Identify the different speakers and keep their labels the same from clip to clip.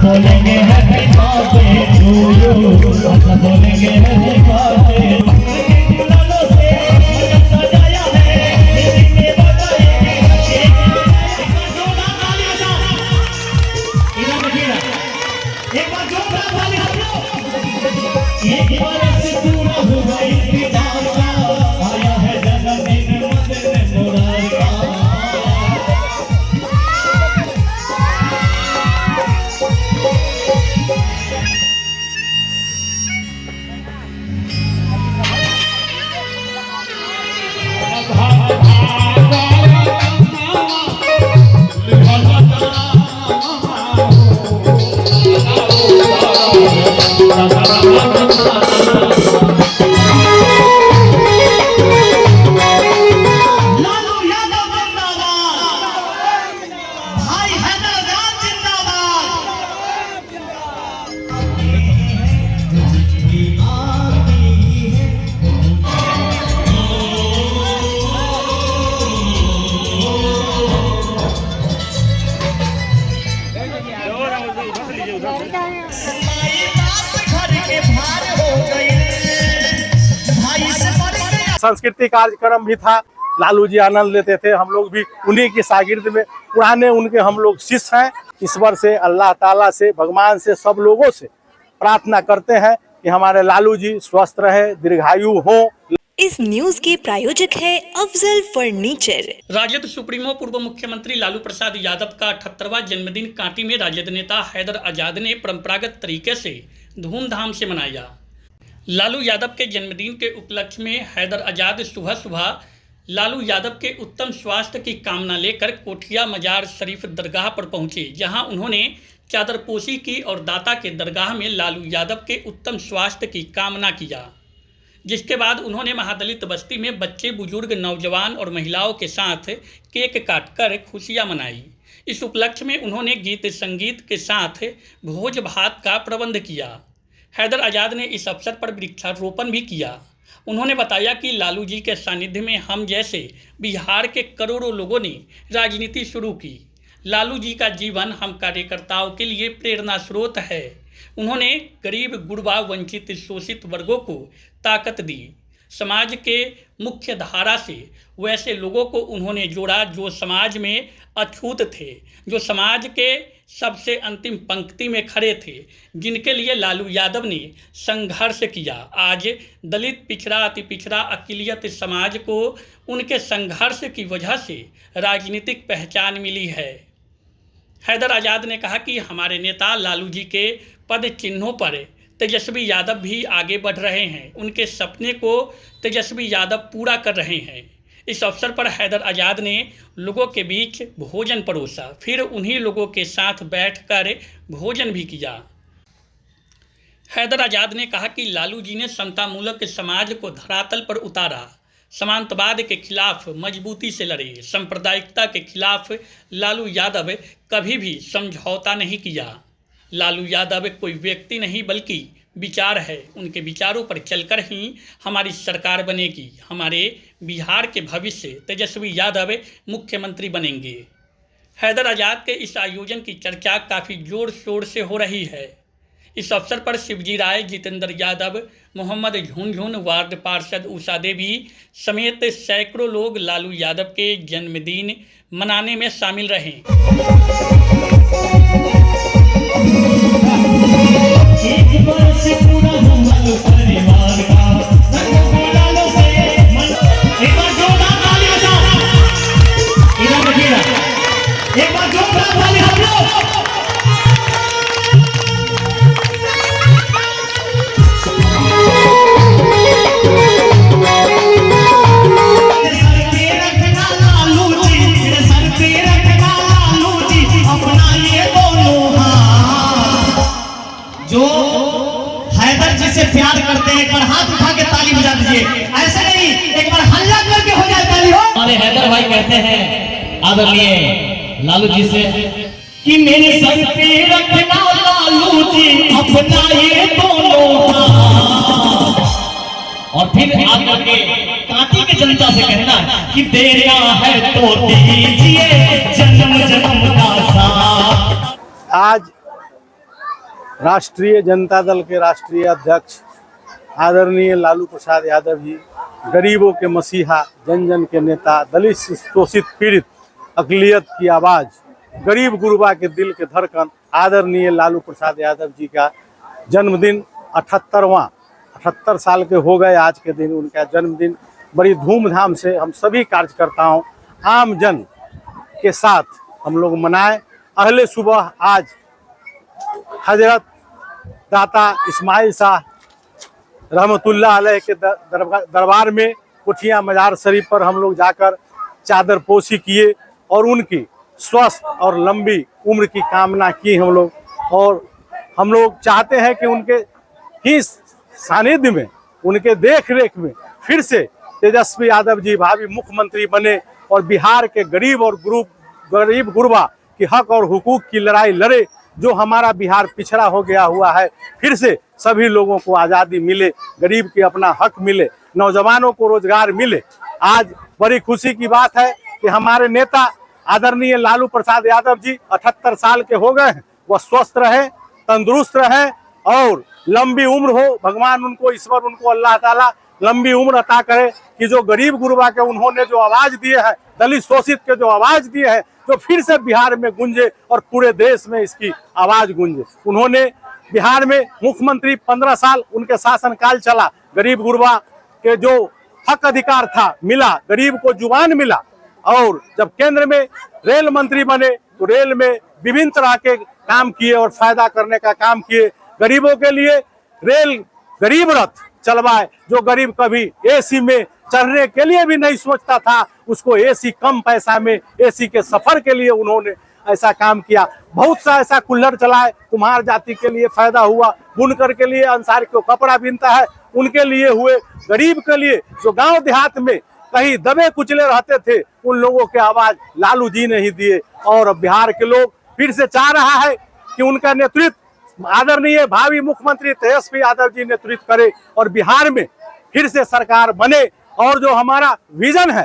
Speaker 1: बोलेंगे happy birthday to you, अच्छा बोलेंगे हैप्पी बर्थडे। फूलों से सजाया है म्यूजिक में बजाएंगे केक। एक बार जोरदार ताली सब लोग। एक बरस पूरा हुआ इंतजार का, आया है जन्मदिन मदन मुराद का।
Speaker 2: सांस्कृतिक कार्यक्रम भी था, लालू जी आनंद लेते थे, हम लोग भी उन्हीं के शागिर्द में पुराने उनके हम लोग शिष्य हैं। ईश्वर से, अल्लाह ताला से, भगवान से, सब लोगों से प्रार्थना करते हैं कि हमारे लालू जी स्वस्थ रहे, दीर्घायु हो।
Speaker 3: इस न्यूज के प्रायोजक है अफजल फर्नीचर।
Speaker 4: राजद सुप्रीमो पूर्व मुख्यमंत्री लालू प्रसाद यादव का 78वां जन्मदिन कांटी में राजद नेता हैदर आजाद ने परंपरागत तरीके से धूमधाम से मनाया। लालू यादव के जन्मदिन के उपलक्ष्य में हैदर आजाद सुबह सुबह लालू यादव के उत्तम स्वास्थ्य की कामना लेकर कोठिया मजार शरीफ दरगाह पर पहुंचे, जहां उन्होंने चादरपोशी की और दाता के दरगाह में लालू यादव के उत्तम स्वास्थ्य की कामना किया। जिसके बाद उन्होंने महादलित बस्ती में बच्चे, बुजुर्ग, नौजवान और महिलाओं के साथ केक काटकर खुशियां मनाई। इस उपलक्ष्य में उन्होंने गीत संगीत के साथ भोज भात का प्रबंध किया। हैदर आजाद ने इस अवसर पर वृक्षारोपण भी किया। उन्होंने बताया कि लालू जी के सानिध्य में हम जैसे बिहार के करोड़ों लोगों ने राजनीति शुरू की। लालू जी का जीवन हम कार्यकर्ताओं के लिए प्रेरणा स्रोत है। उन्होंने गरीब, गुरबा, वंचित, शोषित वर्गों को ताकत दी। समाज के मुख्य धारा से वैसे लोगों को उन्होंने जोड़ा जो समाज में अछूत थे, जो समाज के सबसे अंतिम पंक्ति में खड़े थे, जिनके लिए लालू यादव ने संघर्ष किया। आज दलित, पिछड़ा, अति पिछड़ा, अकिलियत समाज को उनके संघर्ष की वजह से राजनीतिक पहचान मिली है। हैदर आजाद ने कहा कि हमारे नेता लालू जी के पद चिन्हों पर तेजस्वी यादव भी आगे बढ़ रहे हैं। उनके सपने को तेजस्वी यादव पूरा कर रहे हैं। इस अवसर पर हैदर आजाद ने लोगों के बीच भोजन परोसा, फिर उन्हीं लोगों के साथ बैठकर भोजन भी किया। हैदर आजाद ने कहा कि लालू जी ने समतामूलक समाज को धरातल पर उतारा, समांतवाद के खिलाफ मजबूती से लड़े, सांप्रदायिकता के खिलाफ लालू यादव कभी भी समझौता नहीं किया। लालू यादव कोई व्यक्ति नहीं बल्कि विचार है। उनके विचारों पर चलकर ही हमारी सरकार बनेगी। हमारे बिहार के भविष्य तेजस्वी यादव मुख्यमंत्री बनेंगे। हैदर आजाद के इस आयोजन की चर्चा काफ़ी जोर शोर से हो रही है। इस अवसर पर शिवजी राय, जितेंद्र यादव, मोहम्मद झुनझुन, वार्ड पार्षद उषा देवी समेत सैकड़ों लोग लालू यादव के जन्मदिन मनाने में शामिल रहे।
Speaker 1: एक बरस पूरा हुआ परिवार का, लालू से एक बार जोरदार ताली बजाओ। एक बार जोरदार ताली हम लोग। जो हैदर जी से प्यार करते हैं एक बार हाथ उठा के ताली बजा दीजिए। ऐसे नहीं, एक बार हल्ला करके हो जाए ताली हो। हमारे हैदर भाई कहते हैं आदरणीय लालू जी से कि मेरे सर पे रखना लालू जी अपना ये दोनों हाथ, और फिर आकर के कांटी की जनता से कहना कि देना है तो दीजिए जन्म जन्म का साथ।
Speaker 2: आज राष्ट्रीय जनता दल के राष्ट्रीय अध्यक्ष आदरणीय लालू प्रसाद यादव जी, गरीबों के मसीहा, जन जन के नेता, दलित शोषित पीड़ित अक़लियत की आवाज़, गरीब गुरबा के दिल के धड़कन आदरणीय लालू प्रसाद यादव जी का जन्मदिन 78 साल के हो गए आज के दिन। उनका जन्मदिन बड़ी धूमधाम से हम सभी कार्यकर्ताओं, आम जन के साथ हम लोग मनाएं। अहले सुबह आज हजरत दाता इस्माइल शाह रहमतुल्लाह अलैह के दरबार में कुठिया मजार शरीफ पर हम लोग जाकर चादर पोशी किए और उनकी स्वस्थ और लंबी उम्र की कामना की हम लोग। और हम लोग चाहते हैं कि उनके ही सानिध्य में, उनके देख रेख में फिर से तेजस्वी यादव जी भावी मुख्यमंत्री बने और बिहार के गरीब और गरीब गुरबा की हक और हुकूक की लड़ाई लड़े। जो हमारा बिहार पिछड़ा हो गया हुआ है, फिर से सभी लोगों को आज़ादी मिले, गरीब के अपना हक मिले, नौजवानों को रोजगार मिले। आज बड़ी खुशी की बात है कि हमारे नेता आदरणीय लालू प्रसाद यादव जी 78 साल के हो गए हैं। वह स्वस्थ रहे, तंदुरुस्त रहे और लंबी उम्र हो। भगवान उनको, ईश्वर उनको, अल्लाह ताला लंबी उम्र अता करे कि जो गरीब गुरबा के उन्होंने जो आवाज़ दिए है, दलित शोषित के जो आवाज़ दिए है, जो फिर से बिहार में गूंजे और पूरे देश में इसकी आवाज़ गूंजे। उन्होंने बिहार में मुख्यमंत्री 15 साल उनके शासनकाल चला। गरीब गुरबा के जो हक अधिकार था मिला, गरीब को जुबान मिला। और जब केंद्र में रेल मंत्री बने तो रेल में विभिन्न तरह के काम किए और फायदा करने का काम किए। गरीबों के लिए रेल गरीब रथ चलवाए। जो गरीब कभी एसी में चढ़ने के लिए भी नहीं सोचता था, उसको एसी कम पैसा में एसी के सफर के लिए उन्होंने ऐसा काम किया। बहुत सा ऐसा कुल्हड़ चलाए, कुम्हार जाति के लिए फायदा हुआ, बुनकर के लिए, अंसार को कपड़ा बिनता है उनके लिए हुए। गरीब के लिए जो गांव देहात में कहीं दबे कुचले रहते थे, उन लोगों के आवाज लालू जी ने ही दिए। और बिहार के लोग फिर से चाह रहा है कि उनका नेतृत्व आदरणीय भावी मुख्यमंत्री तेजस्वी यादव जी नेतृत्व करे और बिहार में फिर से सरकार बने। और जो हमारा विजन है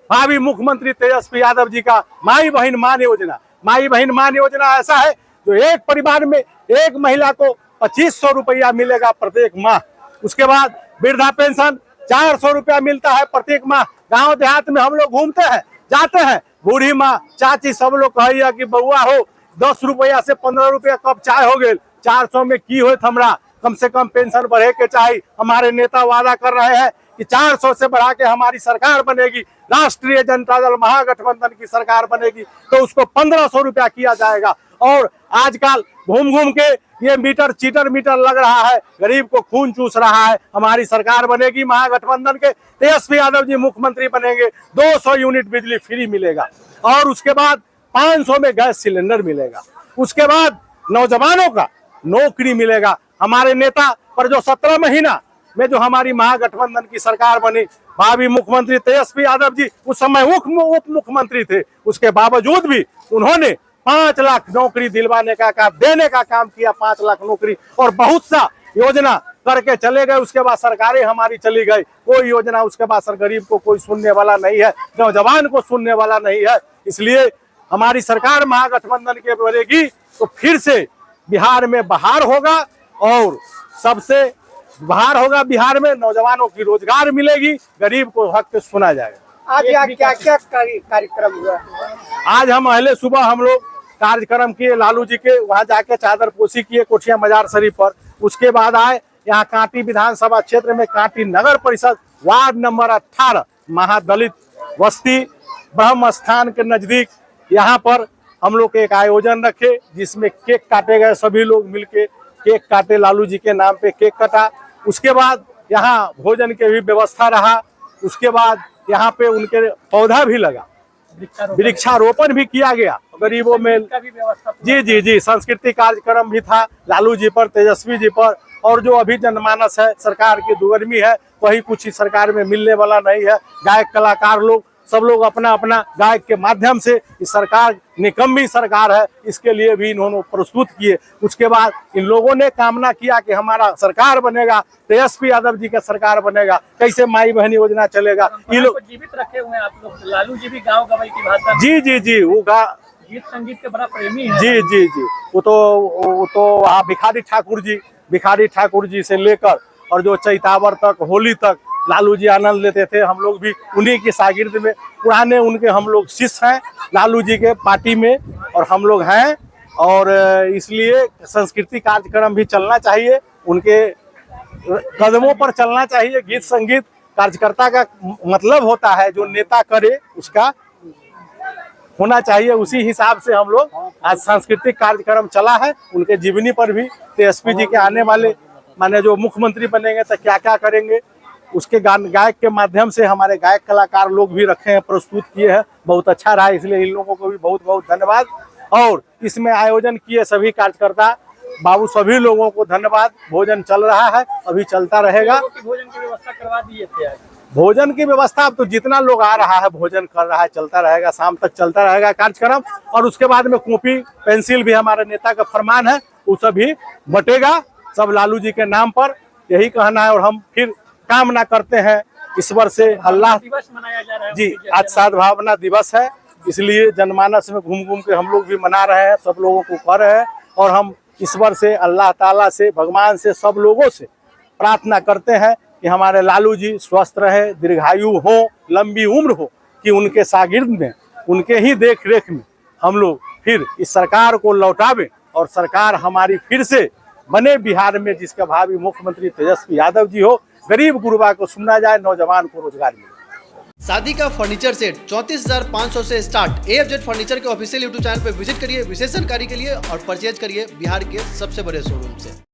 Speaker 2: भावी मुख्यमंत्री तेजस्वी यादव जी का, माई बहन मान योजना, माई बहन मान योजना ऐसा है जो एक परिवार में एक महिला को 2500 रुपया मिलेगा प्रत्येक माह। उसके बाद वृद्धा पेंशन 400 रुपया मिलता है प्रत्येक माह। गांव देहात में हम लोग घूमते हैं, जाते हैं, बूढ़ी माँ, चाची सब लोग कहिए कि बउआ हो 10 रुपया से 15 रुपया कप चाय हो गए, 400 में की होत हमरा, कम से कम पेंशन बढ़े के चाहिए। हमारे नेता वादा कर रहे हैं कि 400 से बढ़ा के हमारी सरकार बनेगी, राष्ट्रीय जनता दल महागठबंधन की सरकार बनेगी तो उसको 1500 रुपया किया जाएगा। और आजकल घूम घूम के ये मीटर चीटर मीटर लग रहा है, गरीब को खून चूस रहा है। हमारी सरकार बनेगी महागठबंधन के, तेजस्वी यादव जी मुख्यमंत्री बनेंगे, 200 यूनिट बिजली फ्री मिलेगा और उसके बाद 500 में गैस सिलेंडर मिलेगा। उसके बाद नौजवानों का नौकरी मिलेगा। हमारे नेता पर जो 17 महीना में जो हमारी महागठबंधन की सरकार बनी, भावी मुख्यमंत्री तेजस्वी यादव जी उस समय उप मुख्यमंत्री थे, उसके बावजूद भी उन्होंने 5 लाख नौकरी दिलवाने का काम, देने का काम किया। 5 लाख नौकरी और बहुत सा योजना करके चले गए। उसके बाद सरकारें हमारी चली गई, कोई योजना उसके बाद सर गरीब को कोई सुनने वाला नहीं है, नौजवान को सुनने वाला नहीं है। इसलिए हमारी सरकार महागठबंधन के बनेगी तो फिर से बिहार में बहार होगा और सबसे बहार होगा। बिहार में नौजवानों की रोजगार मिलेगी, गरीब को हक सुना जाएगा।
Speaker 5: आज यहाँ क्या क्या कार्यक्रम हुआ?
Speaker 2: आज हम अहले सुबह हम लोग कार्यक्रम किए, लालू जी के वहाँ जाके चादर पोशी किए कोठिया मजार शरीफ पर। उसके बाद आए यहाँ कांटी विधानसभा क्षेत्र में कांटी नगर परिषद वार्ड नंबर 18 महादलित बस्ती ब्रह्म स्थान के नजदीक यहाँ पर हम लोग एक आयोजन रखे जिसमें केक काटे गए। सभी लोग मिलके केक काटे, लालू जी के नाम पे केक कटा। उसके बाद यहाँ भोजन के भी व्यवस्था रहा। उसके बाद यहाँ पे उनके पौधा भी लगा, वृक्षारोपण भी किया गया गरीबों में। जी जी जी, सांस्कृतिक कार्यक्रम भी था लालू जी पर, तेजस्वी जी पर। और जो अभी जनमानस है, सरकार की दुर्गर्मी है, वही कुछ ही सरकार में मिलने वाला नहीं है। गायक कलाकार लोग सब लोग अपना अपना गायक के माध्यम से इस सरकार निकम्मी सरकार है, इसके लिए भी इन्होंने प्रस्तुत किए। उसके बाद इन लोगों ने कामना किया कि हमारा सरकार बनेगा, तेजस्वी यादव जी का सरकार बनेगा, कैसे माई बहन योजना चलेगा। ये लोग
Speaker 5: जीवित रखे हुए हैं आप लोग, लालू जी भी गाँव गवाई की भाषा।
Speaker 2: जी जी जी, वो
Speaker 1: गीत संगीत के बड़ा प्रेमी है।
Speaker 2: जी जी जी, वो तो वहाँ भिखारी ठाकुर जी से लेकर और जो चैतावर तक, होली तक लालू जी आनंद लेते थे। हम लोग भी उन्हीं के शागिर्द में, पुराने उनके हम लोग शिष्य हैं लालू जी के पार्टी में, और हम लोग हैं। और इसलिए सांस्कृतिक कार्यक्रम भी चलना चाहिए, उनके कदमों पर चलना चाहिए। गीत संगीत कार्यकर्ता का मतलब होता है जो नेता करे उसका होना चाहिए। उसी हिसाब से हम लोग आज सांस्कृतिक कार्यक्रम चला है। उनके जीवनी पर भी तेजस्वी जी के आने वाले माने जो मुख्यमंत्री बनेंगे तो क्या क्या करेंगे, उसके गायक के माध्यम से हमारे गायक कलाकार लोग भी रखे हैं, प्रस्तुत किए हैं। बहुत अच्छा रहा, इसलिए इन लोगों को भी बहुत बहुत धन्यवाद। और इसमें आयोजन किए सभी कार्यकर्ता बाबू, सभी लोगों को धन्यवाद। भोजन चल रहा है, अभी चलता रहेगा।
Speaker 1: भोजन की व्यवस्था करवा दिए थे आज।
Speaker 2: भोजन की व्यवस्था अब तो जितना लोग आ रहा है भोजन कर रहा है, चलता रहेगा, शाम तक चलता रहेगा कार्यक्रम। और उसके बाद में कॉपी पेंसिल भी हमारे नेता का फरमान है, वो सभी बटेगा, सब लालू जी के नाम पर, यही कहना है। और हम फिर कामना करते हैं ईश्वर से, अल्लाह
Speaker 1: दिवस मनाया जा रहा है
Speaker 2: जी, आज सद्भावना दिवस है, इसलिए जनमानस में घूम घूम के हम लोग भी मना रहे हैं, सब लोगों को कर रहे हैं। और हम ईश्वर से, अल्लाह ताला से, भगवान से, सब लोगों से प्रार्थना करते हैं कि हमारे लालू जी स्वस्थ रहे, दीर्घायु हो, लंबी उम्र हो, कि उनके शागिर्द में, उनके ही देख रेख में हम लोग फिर इस सरकार को लौटावे और सरकार हमारी फिर से बने बिहार में, जिसका भावी मुख्यमंत्री तेजस्वी यादव जी हो। गरीब गुरबा को सुना जाए, नौजवान को रोजगार मिले।
Speaker 6: शादी का फर्नीचर सेट 34,500 से स्टार्ट। AFZ फर्नीचर के ऑफिशियल यूट्यूब चैनल पर विजिट करिए विशेष जानकारी के लिए और परचेज करिए बिहार के सबसे बड़े शोरूम से।